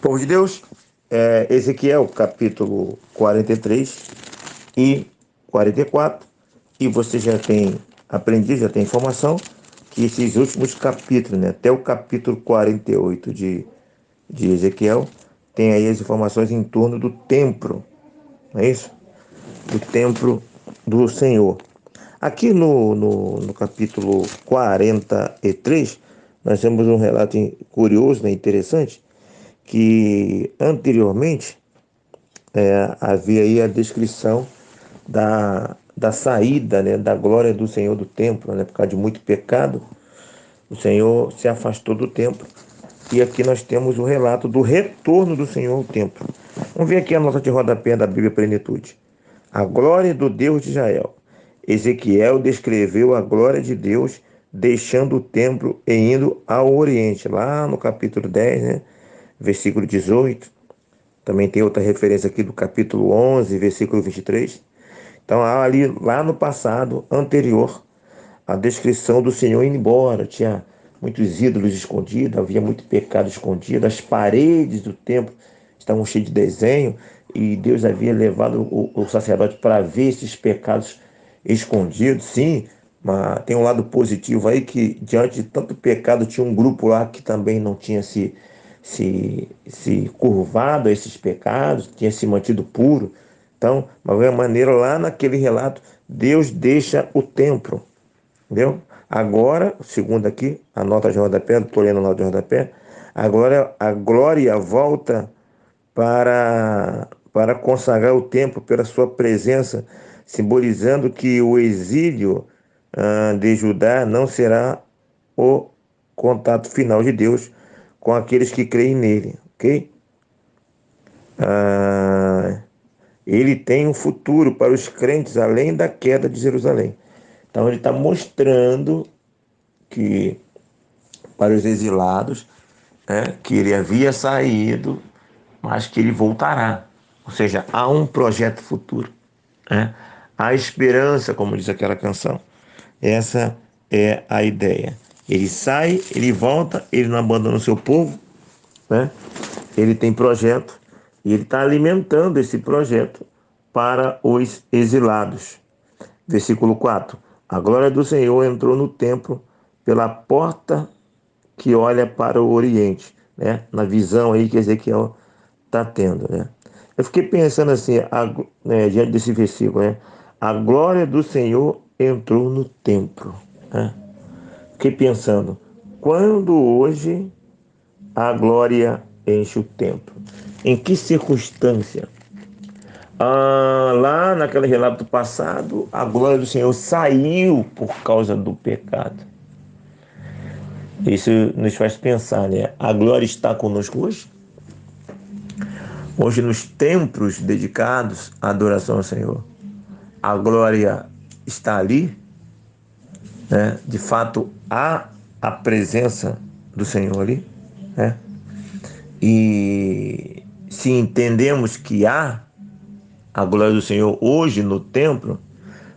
Povo de Deus, Ezequiel capítulo 43 e 44, e você já tem aprendido, já tem informação que esses últimos capítulos, né, até o capítulo 48 de Ezequiel, tem aí as informações em torno do templo, não é isso? Do templo do Senhor. Aqui no capítulo 43, nós temos um relato curioso, né, interessante, que anteriormente havia aí a descrição da saída, né, da glória do Senhor do templo, né, por causa de muito pecado. O Senhor se afastou do templo. E aqui nós temos o relato do retorno do Senhor ao templo. Vamos ver aqui a nota de rodapé da Bíblia Plenitude. A glória do Deus de Israel. Ezequiel descreveu a glória de Deus deixando o templo e indo ao Oriente. Lá no capítulo 10, né, versículo 18. Também tem outra referência aqui do capítulo 11, versículo 23. Então, há ali, lá no passado, anterior, a descrição do Senhor indo embora. Tinha muitos ídolos escondidos, havia muito pecado escondido, as paredes do templo estavam cheias de desenho, e Deus havia levado o sacerdote para ver esses pecados escondidos. Sim, mas tem um lado positivo aí, que diante de tanto pecado tinha um grupo lá que também não tinha se curvado a esses pecados, tinha se mantido puro. Então, de alguma maneira, lá naquele relato, Deus deixa o templo, entendeu? Agora, segundo aqui, a nota de rodapé, estou lendo a nota de rodapé, agora a glória volta para consagrar o templo pela sua presença, simbolizando que o exílio de Judá não será o contato final de Deus com aqueles que creem nele, ok? Ah, ele tem um futuro para os crentes além da queda de Jerusalém. Então ele está mostrando que para os exilados, né, que ele havia saído, mas que ele voltará. Ou seja, há um projeto futuro, né? Há esperança, como diz aquela canção. Essa é a ideia. Ele sai, ele volta, ele não abandona o seu povo, né? Ele tem projeto e ele está alimentando esse projeto para os exilados. Versículo 4. A glória do Senhor entrou no templo pela porta que olha para o Oriente, né? Na visão aí que Ezequiel está tendo, né? Eu fiquei pensando assim, diante desse versículo, né? A glória do Senhor entrou no templo, né? Fiquei pensando, quando hoje a glória enche o templo? Em que circunstância? Lá naquele relato passado, a glória do Senhor saiu por causa do pecado. Isso nos faz pensar, né? A glória está conosco hoje? Hoje, nos templos dedicados à adoração ao Senhor, a glória está ali, né? De fato, há a presença do Senhor ali, né? E se entendemos que há a glória do Senhor hoje no templo,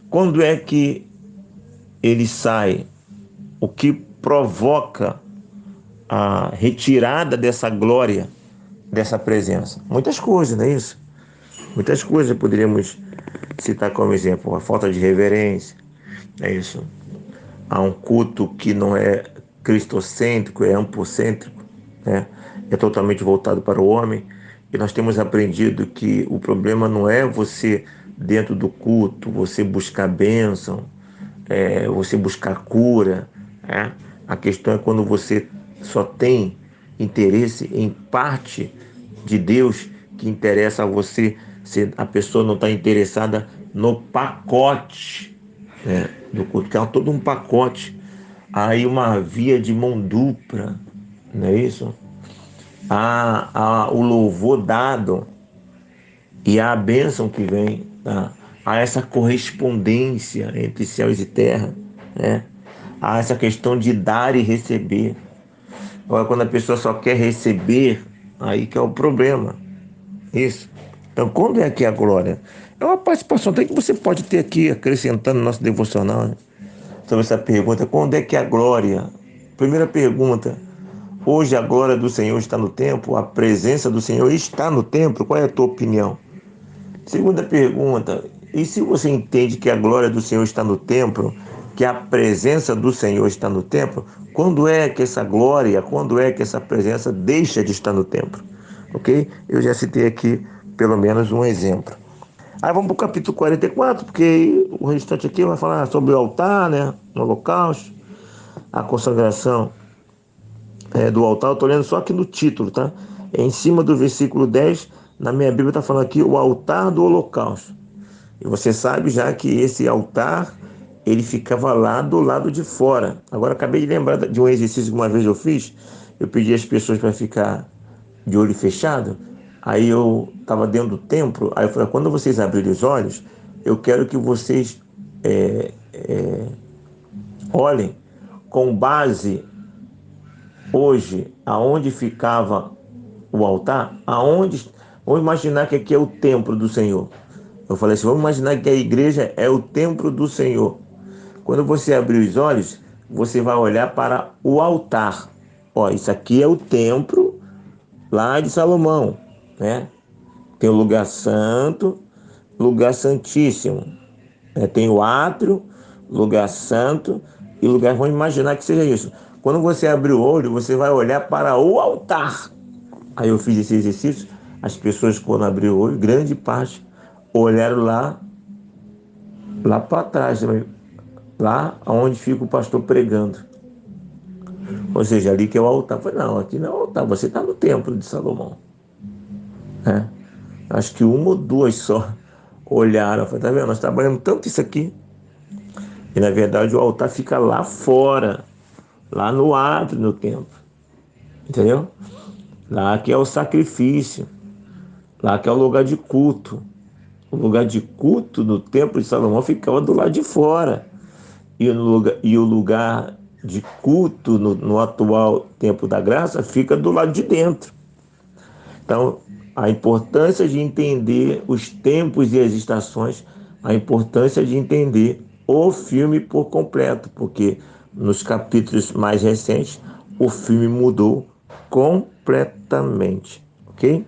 quando é que ele sai? O que provoca a retirada dessa glória, dessa presença? Muitas coisas, não é isso? Muitas coisas poderíamos citar como exemplo: a falta de reverência, é isso. Há um culto que não é cristocêntrico, é ampocêntrico, né? É totalmente voltado para o homem. E nós temos aprendido que o problema não é você, dentro do culto, você buscar bênção, você buscar cura, né? A questão é quando você só tem interesse em parte de Deus que interessa a você, se a pessoa não está interessada no pacote, né, do culto, que é todo um pacote. Há aí uma via de mão dupla, não é isso? Há o louvor dado e há a bênção que vem, tá? Há essa correspondência entre céus e terra, né? Há essa questão de dar e receber. Agora, quando a pessoa só quer receber, aí que é o problema. Isso. Então, quando é que é a glória? É uma participação até que você pode ter aqui, acrescentando no nosso devocional, né, sobre essa pergunta: quando é que é a glória? Primeira pergunta: Hoje a glória do Senhor está no templo, a presença do Senhor está no templo. Qual é a tua opinião? Segunda pergunta, e se você entende que a glória do Senhor está no templo, que a presença do Senhor está no templo, quando é que essa glória, quando é que essa presença deixa de estar no templo? Ok? Eu já citei aqui pelo menos um exemplo. Aí vamos para o capítulo 44, porque o restante aqui vai falar sobre o altar, né? O holocausto, a consagração do altar. Eu estou lendo só aqui no título, tá? É em cima do versículo 10, na minha Bíblia está falando aqui o altar do holocausto. E você sabe já que esse altar, ele ficava lá do lado de fora. Agora, acabei de lembrar de um exercício que uma vez eu fiz. Eu pedi às pessoas para ficar de olho fechado. Aí eu estava dentro do templo. Aí eu falei, quando vocês abrirem os olhos, eu quero que vocês olhem com base hoje, aonde ficava o altar, vamos imaginar que aqui é o templo do Senhor. Eu falei assim, vamos imaginar que a igreja é o templo do Senhor. Quando você abrir os olhos, você vai olhar para o altar. Ó, isso aqui é o templo lá de Salomão, né? Tem o lugar santo, lugar santíssimo. Tem o átrio, lugar santo e lugar. Vamos imaginar que seja isso. Quando você abrir o olho, você vai olhar para o altar. Aí eu fiz esse exercício. As pessoas, quando abriram o olho, grande parte olharam lá para trás, lá onde fica o pastor pregando. Ou seja, ali que é o altar. Eu falei, não, aqui não é o altar, você está no templo de Salomão. Acho que uma ou duas só olharam. Eu falei, tá vendo? Nós trabalhamos tanto isso aqui. E na verdade o altar fica lá fora, lá no átrio do templo. Entendeu? Lá que é o sacrifício. Lá que é o lugar de culto. O lugar de culto do templo de Salomão ficava do lado de fora. E o lugar de culto no atual templo da graça fica do lado de dentro. Então, a importância de entender os tempos e as estações, a importância de entender o filme por completo, porque nos capítulos mais recentes o filme mudou completamente, ok?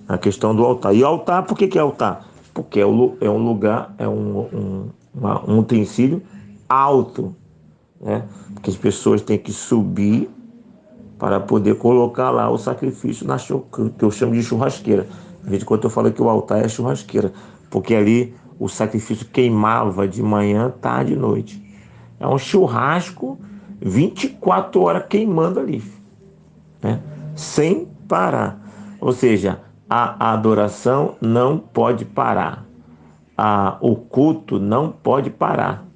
A questão do altar. E o altar, por que é altar? Porque é um lugar, um utensílio alto, né? Porque as pessoas têm que subir para poder colocar lá o sacrifício que eu chamo de churrasqueira. De vez em quando eu falo que o altar é churrasqueira, porque ali o sacrifício queimava de manhã, tarde e noite. É um churrasco 24 horas queimando ali, né? Sem parar. Ou seja, a adoração não pode parar. O culto não pode parar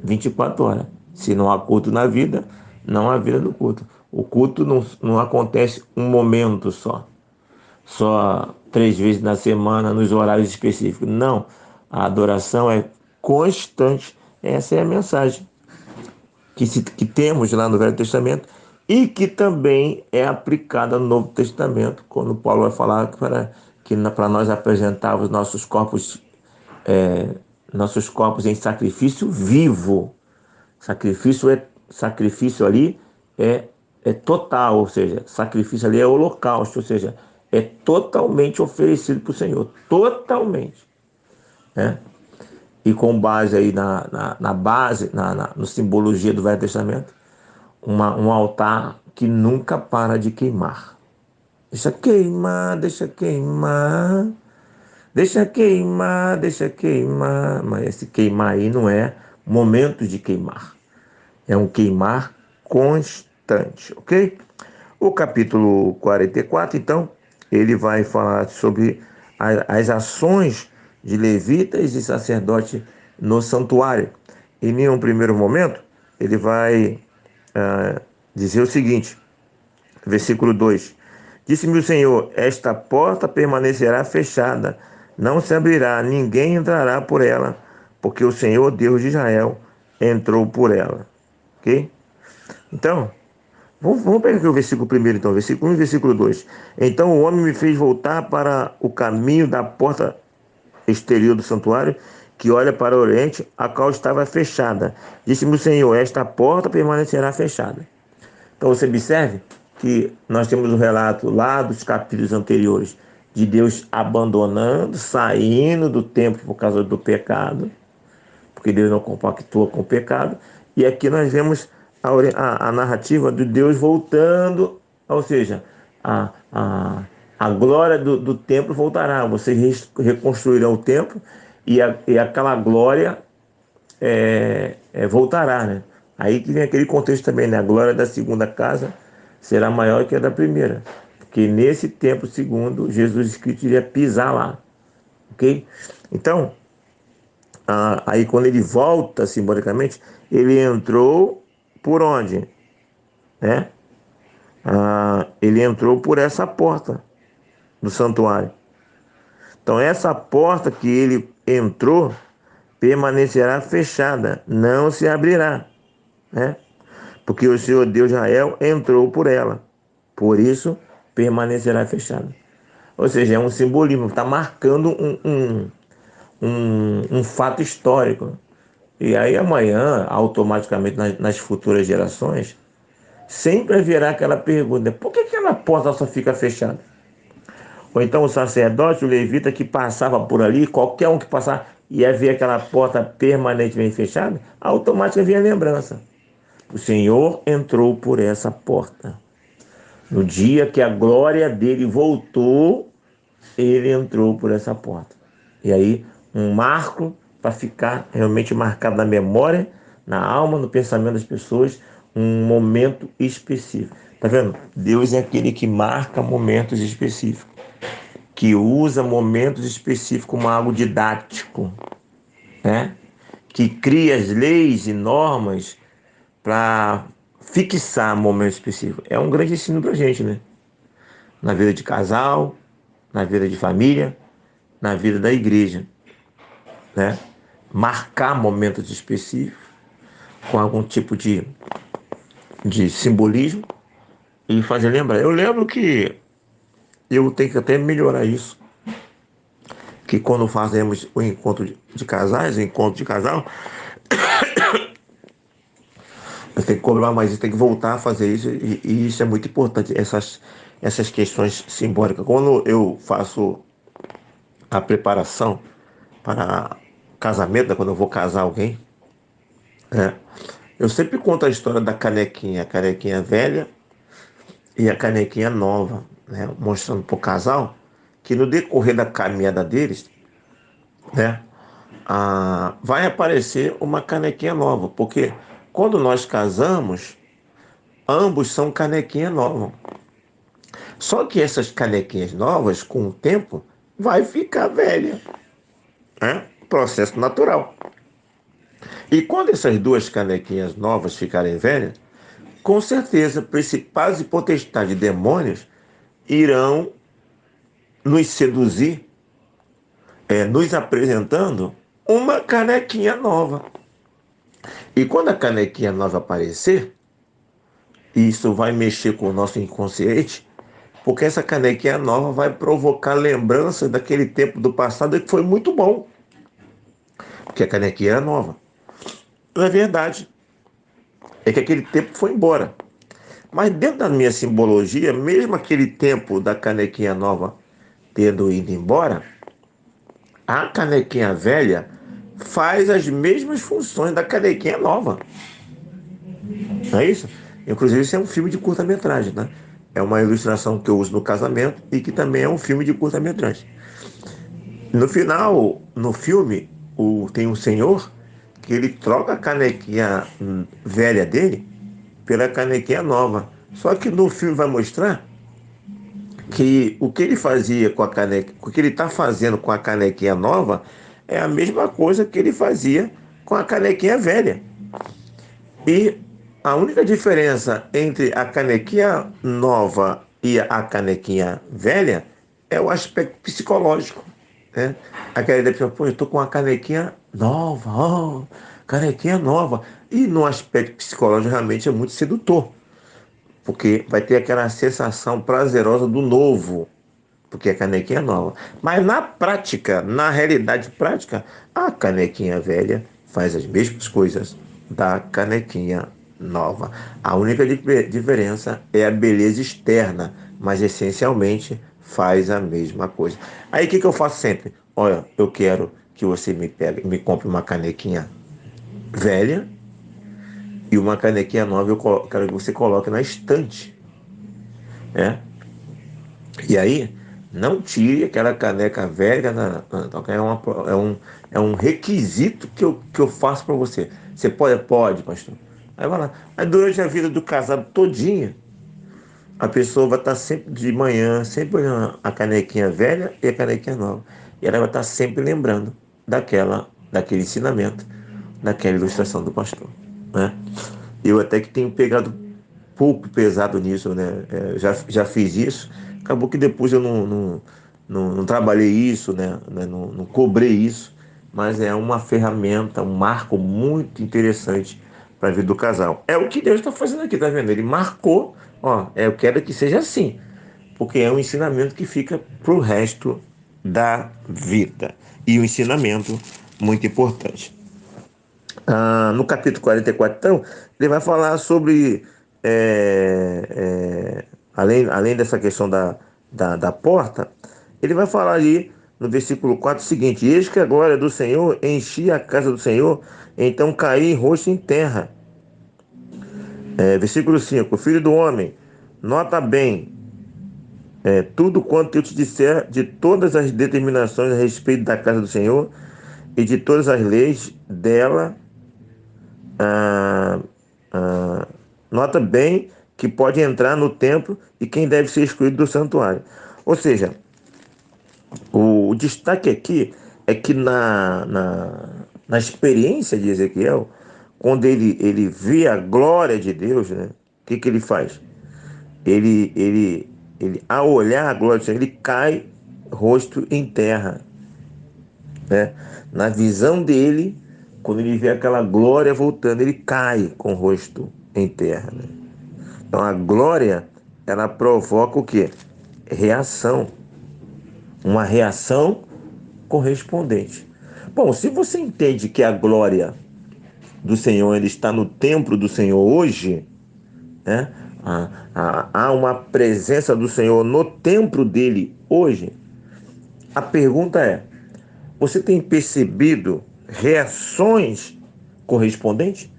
24 horas. Se não há culto na vida, não há vida no culto. O culto não acontece um momento só 3 vezes na semana, nos horários específicos. Não, a adoração é constante. Essa é a mensagem que temos lá no Velho Testamento e que também é aplicada no Novo Testamento, quando Paulo vai falar para nós apresentarmos nossos corpos em sacrifício vivo. Sacrifício ali é total, ou seja, sacrifício ali é holocausto, ou seja, é totalmente oferecido para o Senhor, totalmente, né? E com base aí no simbologia do Velho Testamento, um altar que nunca para de queimar. Deixa queimar, deixa queimar, deixa queimar, deixa queimar. Mas esse queimar aí não é momento de queimar. É um queimar constante, ok? O capítulo 44, então, ele vai falar sobre as ações de levitas e sacerdote no santuário. E em um primeiro momento, ele vai dizer o seguinte, versículo 2: Disse-me o Senhor, esta porta permanecerá fechada, não se abrirá, ninguém entrará por ela, porque o Senhor, Deus de Israel, entrou por ela. Ok? Então, vamos pegar aqui o versículo primeiro, então, versículo 1 e versículo 2. Então o homem me fez voltar para o caminho da porta exterior do santuário, que olha para o oriente, a qual estava fechada. Disse-me o Senhor, esta porta permanecerá fechada. Então você observe que nós temos o relato lá dos capítulos anteriores de Deus abandonando, saindo do templo por causa do pecado, porque Deus não compactua com o pecado. E aqui nós vemos a narrativa de Deus voltando, ou seja, a, a, a glória do templo voltará. Vocês reconstruirão o templo e aquela glória voltará, né? Aí que vem aquele contexto também, né? A glória da segunda casa será maior que a da primeira, porque nesse templo segundo, Jesus Cristo iria pisar lá, ok? Então, aí quando ele volta simbolicamente, ele entrou por onde? Né? Ele entrou por essa porta do santuário. Então essa porta que ele entrou permanecerá fechada, não se abrirá, né? Porque o Senhor Deus de Israel entrou por ela, por isso permanecerá fechada. Ou seja, é um simbolismo, está marcando um fato histórico. E aí amanhã, automaticamente nas futuras gerações, sempre haverá aquela pergunta: por que aquela porta só fica fechada? Ou então o sacerdote, o levita que passava por ali, qualquer um que passar, ia ver aquela porta permanentemente fechada, automaticamente vinha a lembrança: o Senhor entrou por essa porta. No dia que a glória dele voltou, ele entrou por essa porta. E aí, um marco para ficar realmente marcado na memória, na alma, no pensamento das pessoas, um momento específico. Tá vendo? Deus é aquele que marca momentos específicos, que usa momentos específicos como algo didático, né? Que cria as leis e normas para fixar momentos específicos. É um grande ensino para a gente, né? Na vida de casal, na vida de família, na vida da igreja, né? Marcar momentos específicos com algum tipo de simbolismo e fazer lembrar. Eu lembro que eu tenho que até melhorar isso, que quando fazemos o encontro de casais, o encontro de casal, eu tenho que cobrar mais isso, tem que voltar a fazer isso, e isso é muito importante, essas questões simbólicas. Quando eu faço a preparação para casamento, né, quando eu vou casar alguém, né, eu sempre conto a história da canequinha, a canequinha velha e a canequinha nova, né, mostrando para o casal que no decorrer da caminhada deles, né, vai aparecer uma canequinha nova, porque quando nós casamos, ambos são canequinha nova. Só que essas canequinhas novas, com o tempo, vai ficar velha, né? Processo natural. E quando essas duas canequinhas novas ficarem velhas, com certeza, principados e potestades de demônios irão nos seduzir, nos apresentando uma canequinha nova. E quando a canequinha nova aparecer, isso vai mexer com o nosso inconsciente, porque essa canequinha nova vai provocar lembranças daquele tempo do passado que foi muito bom, porque a canequinha era nova. Na verdade, é que aquele tempo foi embora. Mas dentro da minha simbologia, mesmo aquele tempo da canequinha nova tendo ido embora, a canequinha velha faz as mesmas funções da canequinha nova. Não é isso? Inclusive, isso é um filme de curta-metragem, né? É uma ilustração que eu uso no casamento e que também é um filme de curta-metragem. No final, no filme, tem um senhor que ele troca a canequinha velha dele pela canequinha nova. Só que no filme vai mostrar que o que ele fazia com a caneca, o que ele está fazendo com a canequinha nova é a mesma coisa que ele fazia com a canequinha velha. E a única diferença entre a canequinha nova e a canequinha velha é o aspecto psicológico, né? Aquela ideia de, pô, eu estou com uma canequinha nova, canequinha nova. E no aspecto psicológico realmente é muito sedutor, porque vai ter aquela sensação prazerosa do novo, porque a canequinha é nova. Mas na prática, na realidade prática, a canequinha velha faz as mesmas coisas da canequinha nova. A única diferença é a beleza externa, mas essencialmente faz a mesma coisa. Aí o que eu faço sempre? Olha, eu quero que você me compre uma canequinha velha e uma canequinha nova. Quero que você coloque na estante, né? E aí, não tire aquela caneca velha. É um requisito que eu faço para você. Você pode? Pode, pastor. Aí vai lá. Aí durante a vida do casado todinha, a pessoa vai estar sempre de manhã, sempre olhando a canequinha velha e a canequinha nova. E ela vai estar sempre lembrando daquele ensinamento, daquela ilustração do pastor, né? Eu até que tenho pegado pouco pesado nisso, né? Já fiz isso. Acabou que depois eu não trabalhei isso, né? Não cobrei isso, mas é uma ferramenta, um marco muito interessante para a vida do casal. É o que Deus está fazendo aqui, tá vendo? Ele marcou, ó, eu quero que seja assim, porque é um ensinamento que fica pro resto da vida. E um ensinamento muito importante. No capítulo 44, então, ele vai falar sobre, além dessa questão da porta, ele vai falar ali no versículo 4 o seguinte: eis que a glória do Senhor enchia a casa do Senhor, então caí rosto em terra. Versículo 5: filho do homem, nota bem, tudo quanto eu te disser de todas as determinações a respeito da casa do Senhor e de todas as leis dela. ah, ah, Nota bem que pode entrar no templo e quem deve ser excluído do santuário. Ou seja, o destaque aqui é que na experiência de Ezequiel, quando ele vê a glória de Deus, né, o que ele faz? Ele, ao olhar a glória do Senhor, ele cai rosto em terra, né? Na visão dele, quando ele vê aquela glória voltando, ele cai com o rosto em terra, né? Então a glória, ela provoca o quê? Reação, uma reação correspondente. Bom, se você entende que a glória do Senhor ele está no templo do Senhor hoje, né? Há uma presença do Senhor no templo dele hoje. A pergunta é: você tem percebido reações correspondentes?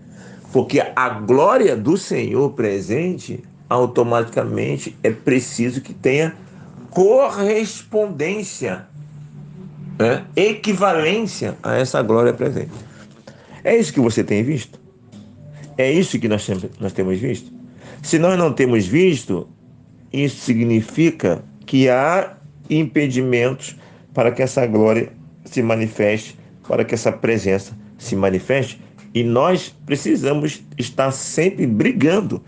Porque a glória do Senhor presente, automaticamente é preciso que tenha correspondência, né? Equivalência a essa glória presente. É isso que você tem visto? É isso que nós temos visto? Se nós não temos visto, isso significa que há impedimentos para que essa glória se manifeste, para que essa presença se manifeste, e nós precisamos estar sempre brigando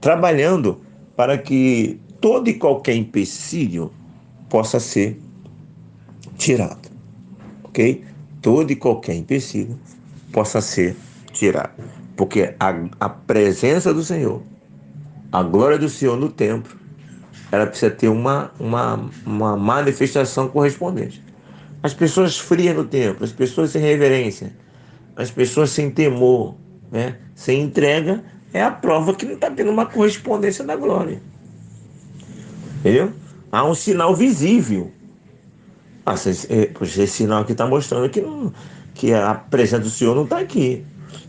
trabalhando para que todo e qualquer empecilho possa ser tirado, ok? Todo e qualquer empecilho possa ser tirado, porque a presença do Senhor, a glória do Senhor no templo, ela precisa ter uma manifestação correspondente. As pessoas frias no templo, as pessoas sem reverência, as pessoas sem temor, né, sem entrega, é a prova que não está tendo uma correspondência da glória. Entendeu? Há um sinal visível. Esse sinal aqui está mostrando que a presença do Senhor não está aqui.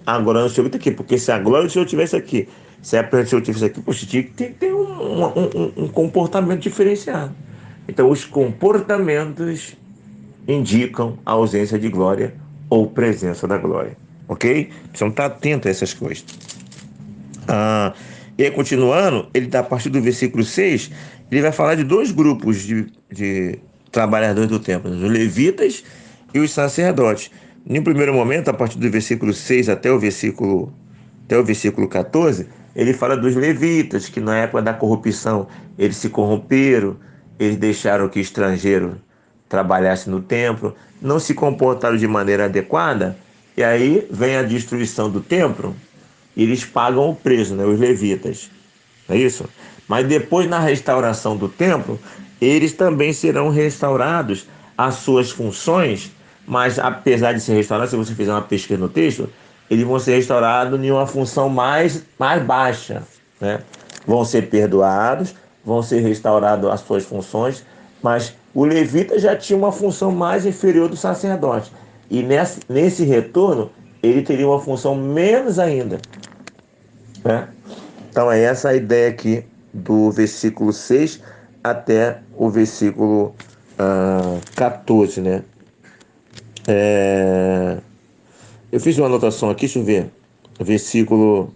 A glória do Senhor está aqui, porque se a glória do Senhor estivesse aqui, se a presença do Senhor estivesse aqui, poxa, tinha que ter um comportamento diferenciado. Então, os comportamentos indicam a ausência de glória ou presença da glória. Ok? Precisamos estar atento a essas coisas. E aí, continuando, ele dá a partir do versículo 6, ele vai falar de dois grupos de trabalhadores do templo, os levitas e os sacerdotes. Em um primeiro momento, a partir do versículo 6 até o versículo 14, ele fala dos levitas, que na época da corrupção eles se corromperam, eles deixaram que estrangeiro trabalhasse no templo, não se comportaram de maneira adequada, e aí vem a destruição do templo, e eles pagam o preço, né, os levitas, não é isso? Mas depois, na restauração do templo, eles também serão restaurados às suas funções, mas apesar de ser restaurados, se você fizer uma pesquisa no texto, eles vão ser restaurados em uma função mais baixa, né? Vão ser perdoados, vão ser restaurados as suas funções, mas o levita já tinha uma função mais inferior do sacerdote. E nesse retorno, ele teria uma função menos ainda, né? Então é essa a ideia aqui do versículo 6 até o versículo 14, né? Eu fiz uma anotação aqui, deixa eu ver. Versículo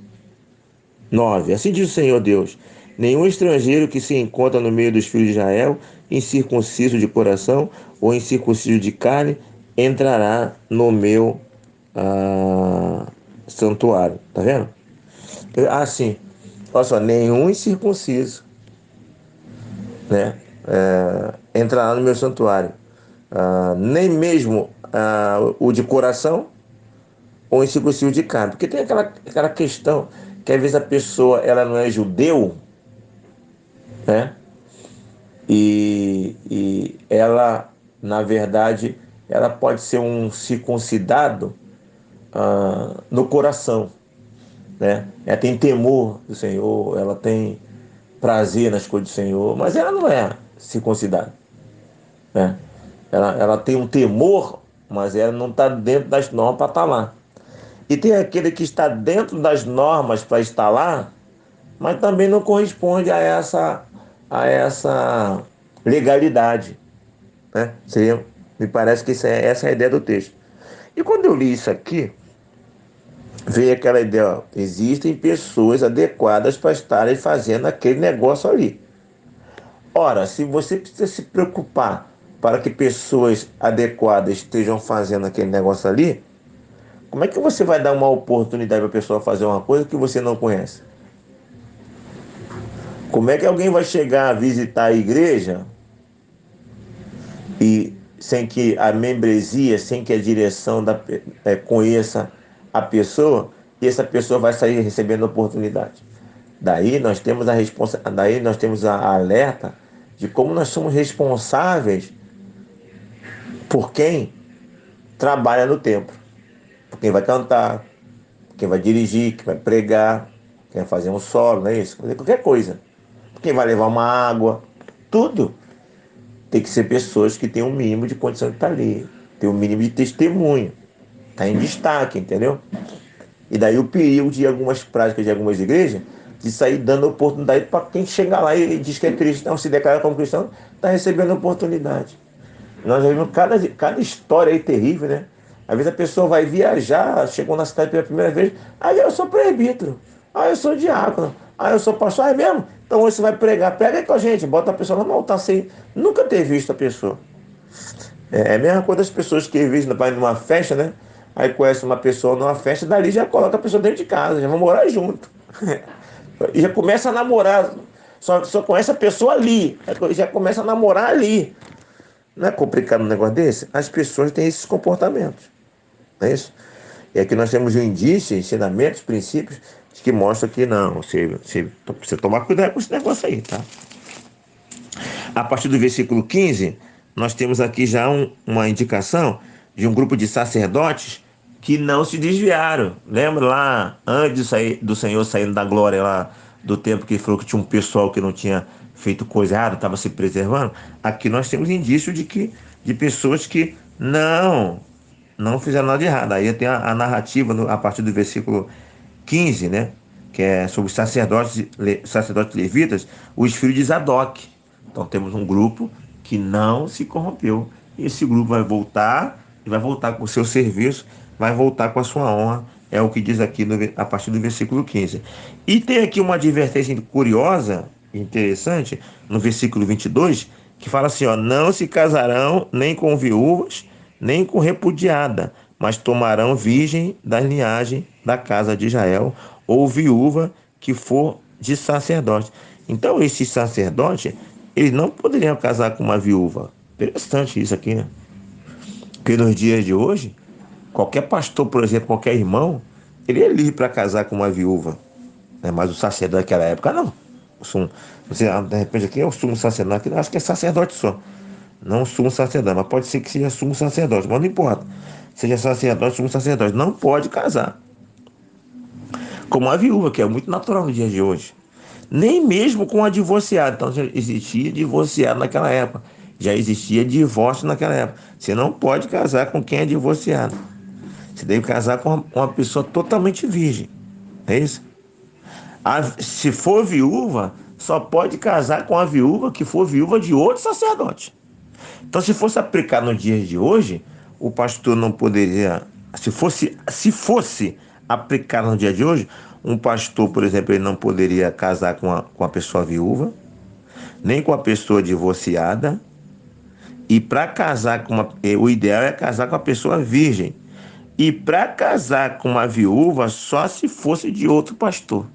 9. Assim diz o Senhor Deus: nenhum estrangeiro que se encontra no meio dos filhos de Israel, incircunciso de coração ou incircunciso de carne, entrará no meu santuário. Tá vendo? Sim. Olha só, nenhum incircunciso, né, entrará no meu santuário. Nem mesmo o de coração ou incircunciso de carne. Porque tem aquela questão que às vezes a pessoa ela não é judeu, né? E ela, na verdade, ela pode ser um circuncidado no coração, né? Ela tem temor do Senhor, ela tem prazer nas coisas do Senhor, mas ela não é circuncidada, né? Ela tem um temor, mas ela não está dentro das normas para estar lá. E tem aquele que está dentro das normas para estar lá, mas também não corresponde a essa legalidade, né? Me parece que essa é a ideia do texto. E quando eu li isso aqui, veio aquela ideia: ó, existem pessoas adequadas para estarem fazendo aquele negócio ali. Ora, se você precisa se preocupar para que pessoas adequadas estejam fazendo aquele negócio ali, como é que você vai dar uma oportunidade para a pessoa fazer uma coisa que você não conhece? Como é que alguém vai chegar a visitar a igreja e sem que a membresia, sem que a direção conheça a pessoa, e essa pessoa vai sair recebendo oportunidade? Daí nós temos a alerta de como nós somos responsáveis por quem trabalha no templo, por quem vai cantar, por quem vai dirigir, quem vai pregar, quem vai fazer um solo, não é isso? Fazer qualquer coisa. Quem vai levar uma água, tudo. Tem que ser pessoas que têm um mínimo de condição de estar ali, tem um mínimo de testemunho, está em destaque, entendeu? E daí o perigo de algumas práticas de algumas igrejas de sair dando oportunidade para quem chegar lá e diz que é cristão, se declara como cristão, está recebendo oportunidade. Nós já vimos cada história aí terrível, né? Às vezes a pessoa vai viajar, chegou na cidade pela primeira vez, aí eu sou presbítero, eu sou diácono, eu sou pastor, é mesmo? Então hoje você vai pregar, prega aí com a gente, bota a pessoa lá no altar sem nunca ter visto a pessoa. É a mesma coisa das pessoas que às vezes vai numa festa, né? Aí conhece uma pessoa numa festa, dali já coloca a pessoa dentro de casa, já vão morar junto. E já começa a namorar, só conhece a pessoa ali, já começa a namorar ali. Não é complicado um negócio desse? As pessoas têm esses comportamentos, não é isso? E aqui nós temos um indício, ensinamentos, princípios, que mostram que não, você tomar cuidado com esse negócio aí, tá? A partir do versículo 15, nós temos aqui já uma indicação de um grupo de sacerdotes que não se desviaram. Lembra lá, antes do Senhor saindo da glória lá do tempo que ele falou que tinha um pessoal que não tinha feito coisa errada, estava se preservando? Aqui nós temos indício de pessoas que não fizeram nada de errado. Aí tem a narrativa a partir do versículo 15, né? Que é sobre os sacerdotes levitas, os filhos de Zadok. Então temos um grupo que não se corrompeu. Esse grupo vai voltar, e vai voltar com o seu serviço, vai voltar com a sua honra. É o que diz aqui a partir do versículo 15. E tem aqui uma advertência curiosa, interessante, no versículo 22, que fala assim: ó, não se casarão nem com viúvas, nem com repudiada, mas tomarão virgem da linhagem da casa de Israel, ou viúva que for de sacerdote. Então, esses sacerdotes, eles não poderiam casar com uma viúva. Interessante isso aqui, né? Porque nos dias de hoje, qualquer pastor, por exemplo, qualquer irmão, ele é livre para casar com uma viúva, né? Mas o sacerdote daquela época, não. De repente aqui é o sumo sacerdote, acho que é sacerdote só. Não sumo sacerdote, mas pode ser que seja sumo sacerdote, mas não importa. Seja sacerdote, sumo sacerdote, não pode casar. como a viúva, que é muito natural no dia de hoje. Nem mesmo com a divorciada. Então já existia divorciado naquela época. Já existia divórcio naquela época. Você não pode casar com quem é divorciado. Você deve casar com uma pessoa totalmente virgem. É isso? Se for viúva, só pode casar com a viúva que for viúva de outro sacerdote. Então, se fosse aplicar no dia de hoje, o pastor não poderia. Se fosse aplicar no dia de hoje, um pastor, por exemplo, ele não poderia casar com a pessoa viúva, nem com a pessoa divorciada. E para casar o ideal é casar com a pessoa virgem. E para casar com uma viúva, só se fosse de outro pastor.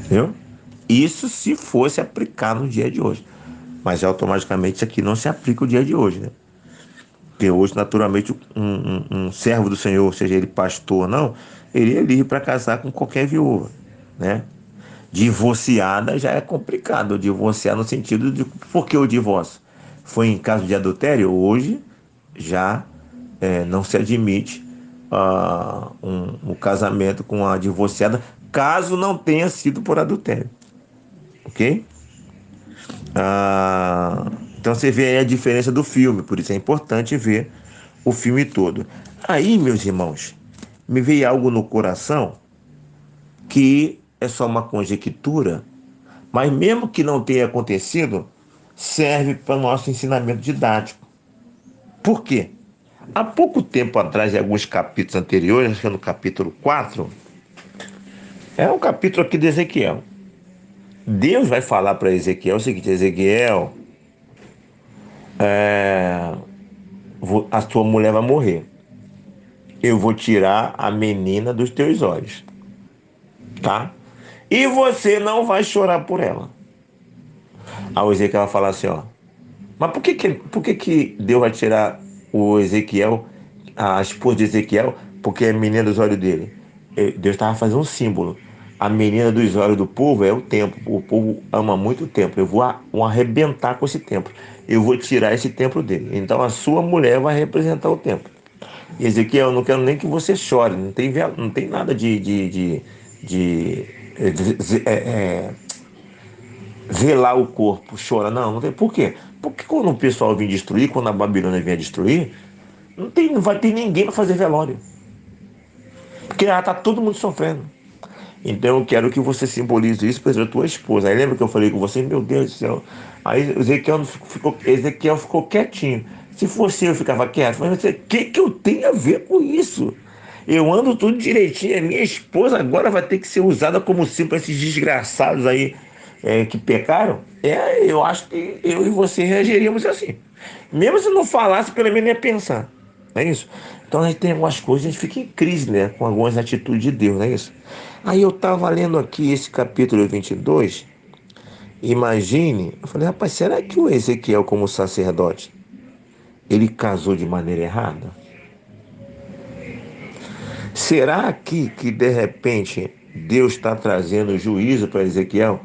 Entendeu? Isso se fosse aplicar no dia de hoje. Mas automaticamente isso aqui não se aplica o dia de hoje, né? Porque hoje, naturalmente, um servo do Senhor, seja ele pastor ou não, ele é livre para casar com qualquer viúva, né? Divorciada já é complicado. Divorciar no sentido de por que o divórcio? Foi em caso de adultério? Hoje já não se admite um casamento com a divorciada, caso não tenha sido por adultério. Ok? Então você vê aí a diferença do filme, por isso é importante ver o filme todo. Aí, meus irmãos, me veio algo no coração que é só uma conjectura, mas mesmo que não tenha acontecido, serve para o nosso ensinamento didático. Por quê? Há pouco tempo atrás, em alguns capítulos anteriores, acho que é no capítulo 4, é um capítulo aqui de Ezequiel. Deus vai falar para Ezequiel o seguinte: Ezequiel, a tua mulher vai morrer. Eu vou tirar a menina dos teus olhos, tá? E você não vai chorar por ela. Aí o Ezequiel vai falar assim, ó. Mas por que que Deus vai tirar o Ezequiel, a esposa de Ezequiel, porque é a menina dos olhos dele? Deus estava fazendo um símbolo. A menina dos olhos do povo é o templo. O povo ama muito o templo. Eu vou arrebentar com esse templo. Eu vou tirar esse templo dele. Então a sua mulher vai representar o templo. E Ezequiel, eu não quero nem que você chore. Não tem nada de velar o corpo, chora. Não tem. Por quê? Porque quando o pessoal vem destruir, quando a Babilônia vier destruir, não vai ter ninguém para fazer velório. Porque tá todo mundo sofrendo. Então eu quero que você simbolize isso para a tua esposa. Aí lembra que eu falei com você? Meu Deus do céu. Aí Ezequiel ficou quietinho. Se fosse eu ficava quieto. Mas o que eu tenho a ver com isso? Eu ando tudo direitinho. A minha esposa agora vai ter que ser usada como símbolo para esses desgraçados aí que pecaram. Eu acho que eu e você reagiríamos assim. Mesmo se não falasse, pelo menos ia pensar. Não é isso? Então a gente tem algumas coisas, a gente fica em crise, né? Com algumas atitudes de Deus, não é isso? Aí eu estava lendo aqui esse capítulo 22. Imagine, eu falei, rapaz, será que o Ezequiel, como sacerdote, ele casou de maneira errada? Será que de repente Deus está trazendo juízo para Ezequiel?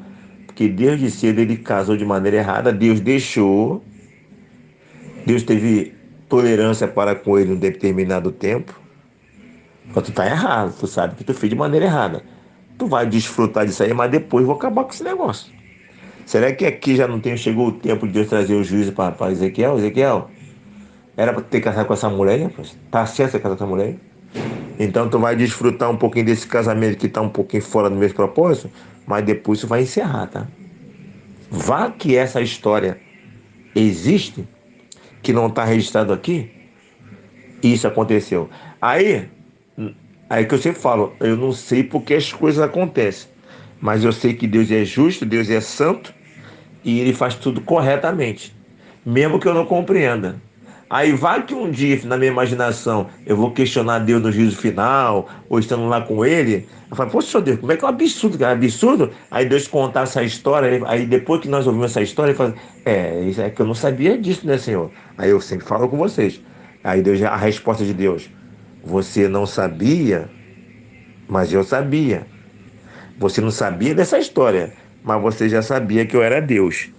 Porque desde cedo ele casou de maneira errada, Deus deixou, Deus teve tolerância para com ele em um determinado tempo. Mas tu tá errado, tu sabe que tu fez de maneira errada. Tu vai desfrutar disso aí, mas depois vou acabar com esse negócio. Será que aqui já não chegou o tempo de Deus trazer o juízo para Ezequiel? Ezequiel, era para ter casado com essa mulher, rapaz. Tá certo você casar com essa mulher? Então tu vai desfrutar um pouquinho desse casamento que tá um pouquinho fora do meu propósito, mas depois tu vai encerrar, tá? Vá que essa história existe, que não está registrado aqui, isso aconteceu. Aí que eu sempre falo, eu não sei porque as coisas acontecem, mas eu sei que Deus é justo, Deus é santo e Ele faz tudo corretamente, mesmo que eu não compreenda. Aí vai que um dia, na minha imaginação, eu vou questionar Deus no juízo final, ou estando lá com Ele, eu falo, poxa Deus, como é que é um absurdo, cara? Absurdo? Aí Deus contar essa história, aí depois que nós ouvimos essa história, ele fala, isso é que eu não sabia disso, né, Senhor? Aí eu sempre falo com vocês. Aí Deus, a resposta de Deus, você não sabia, mas eu sabia. Você não sabia dessa história, mas você já sabia que eu era Deus.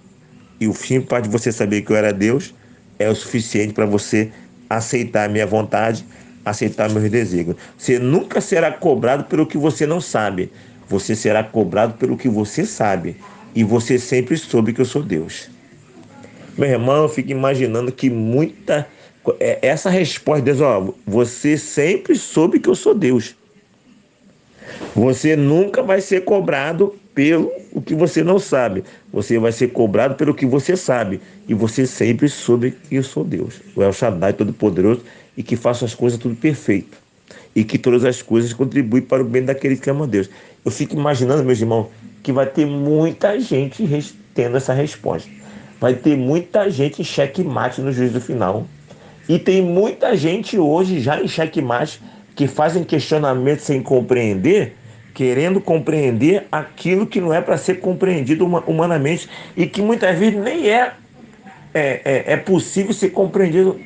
E o simples fato de você saber que eu era Deus é o suficiente para você aceitar a minha vontade, aceitar meus desígnios. Você nunca será cobrado pelo que você não sabe. Você será cobrado pelo que você sabe. E você sempre soube que eu sou Deus. Meu irmão, eu fico imaginando que essa resposta de Deus, ó, você sempre soube que eu sou Deus. Você nunca vai ser cobrado pelo o que você não sabe. Você vai ser cobrado pelo que você sabe. E você sempre soube que eu sou Deus. O El Shaddai Todo-Poderoso e que faço as coisas tudo perfeito. E que todas as coisas contribuem para o bem daqueles que amam a Deus. Eu fico imaginando, meus irmãos, que vai ter muita gente tendo essa resposta. Vai ter muita gente em xeque-mate no juízo final. E tem muita gente hoje já em xeque-mate que fazem questionamentos sem compreender, querendo compreender aquilo que não é para ser compreendido humanamente e que muitas vezes nem é possível ser compreendido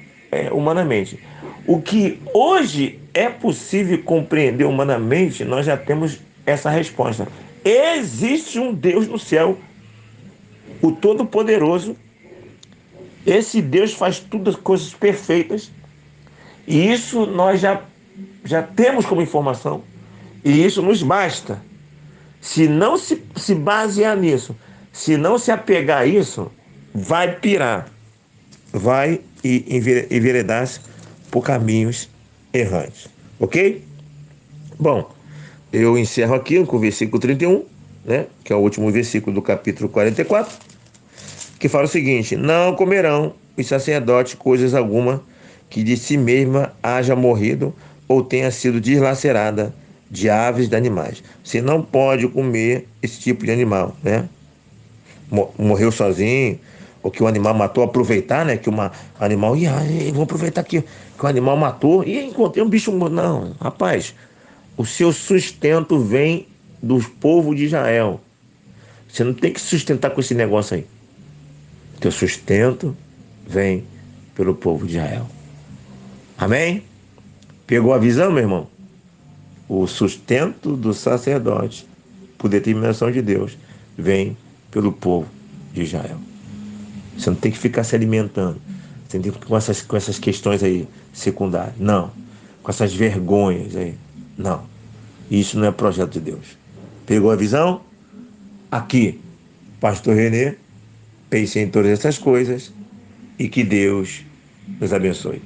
humanamente. O que hoje é possível compreender humanamente, nós já temos essa resposta. Existe um Deus no céu, o Todo-Poderoso. Esse Deus faz todas as coisas perfeitas. E isso nós já temos como informação. E isso nos basta. Se não se basear nisso, se não se apegar a isso, vai pirar. Vai enveredar-se por caminhos errantes. Ok? Bom, eu encerro aqui com o versículo 31, né, que é o último versículo do capítulo 44, que fala o seguinte: não comerão os sacerdotes coisas alguma que de si mesma haja morrido ou tenha sido deslacerada de aves e de animais. Você não pode comer esse tipo de animal, né? Morreu sozinho, ou que o animal matou, aproveitar, né? Que uma animal, vou aproveitar que o animal matou e encontrei um bicho morto. Não, rapaz, o seu sustento vem dos povos de Israel. Você não tem que sustentar com esse negócio aí. Teu sustento vem pelo povo de Israel. Amém? Pegou a visão, meu irmão? O sustento do sacerdote, por determinação de Deus, vem pelo povo de Israel. Você não tem que ficar se alimentando. Você não tem que ficar com essas questões aí secundárias. Não. Com essas vergonhas aí. Não. Isso não é projeto de Deus. Pegou a visão? Aqui, Pastor Renê, pense em todas essas coisas e que Deus nos abençoe.